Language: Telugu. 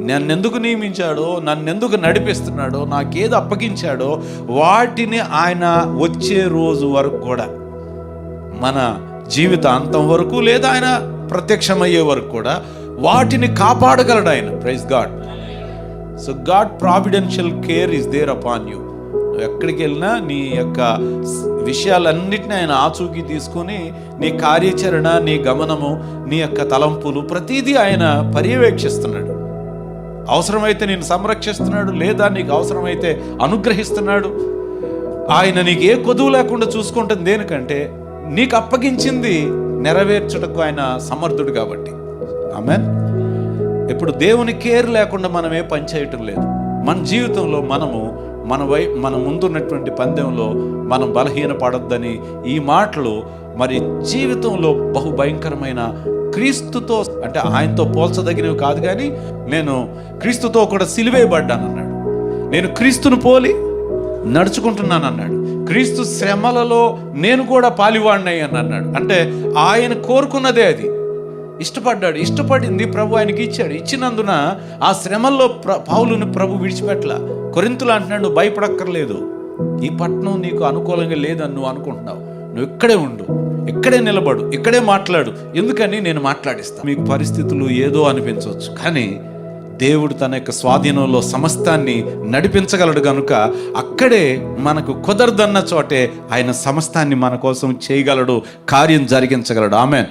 నన్నెందుకు నియమించాడో, నన్నెందుకు నడిపిస్తున్నాడో, నాకేది అప్పగించాడో వాటిని ఆయన వచ్చే రోజు వరకు కూడా, మన జీవితాంతం వరకు లేదా ఆయన ప్రత్యక్షమయ్యే వరకు కూడా వాటిని కాపాడగలడు ఆయన. Praise God. So God providential care is there upon you. నువ్వు ఎక్కడికి వెళ్ళినా నీ యొక్క విషయాలన్నిటిని ఆయన ఆచూకీ తీసుకొని నీ కార్యాచరణ, నీ గమనము, నీ యొక్క తలంపులు ప్రతిదీ ఆయన పర్యవేక్షిస్తున్నాడు. అవసరమైతే నేను సంరక్షిస్తున్నాడు, లేదా నీకు అవసరమైతే అనుగ్రహిస్తున్నాడు. ఆయన నీకు ఏ కొదువు లేకుండా చూసుకుంటుంది. దేనికంటే నీకు అప్పగించింది నెరవేర్చుటకు ఆయన సమర్థుడు కాబట్టి. ఆమేన్. ఇప్పుడు దేవుని కేర్ లేకుండా మనం ఏ పని చేయటం లేదు. మన జీవితంలో మన ముందున్నటువంటి పందెంలో మనం బలహీన పడొద్దని ఈ మాటలు మరి జీవితంలో బహుభయంకరమైన, క్రీస్తుతో అంటే ఆయనతో పోల్చదగినవి కాదు, కానీ నేను క్రీస్తుతో కూడా సిలువేయబడ్డాను అన్నాడు. నేను క్రీస్తును పోలి నడుచుకుంటున్నాను అన్నాడు. క్రీస్తు శ్రమలలో నేను కూడా పాలివాడినయ్యాను అన్నాడు. అంటే ఆయన కోరుకున్నదే అది, ఇష్టపడ్డాడు. ఇష్టపడింది ప్రభు ఆయనకి ఇచ్చాడు. ఇచ్చినందున ఆ శ్రమల్లో పౌలుని ప్రభు విడిచిపెట్టల. కొరింథులు అంటున్నాడు, నువ్వు భయపడక్కర్లేదు, ఈ పట్టణం నీకు అనుకూలంగా లేదని నువ్వు అనుకుంటున్నావు, నువ్వు ఇక్కడే ఉండు, ఇక్కడే నిలబడు, ఇక్కడే మాట్లాడు, ఎందుకని నేను మాట్లాడిస్తాను. మీకు పరిస్థితులు ఏదో అనిపించవచ్చు, కానీ దేవుడు తన యొక్క స్వాధీనంలో సమస్తాన్ని నడిపించగలడు కనుక అక్కడే మనకు కుదరదన్న చోటే ఆయన సమస్తాన్ని మన కోసం చేయగలడు, కార్యం జరిగించగలడు. ఆమేన్.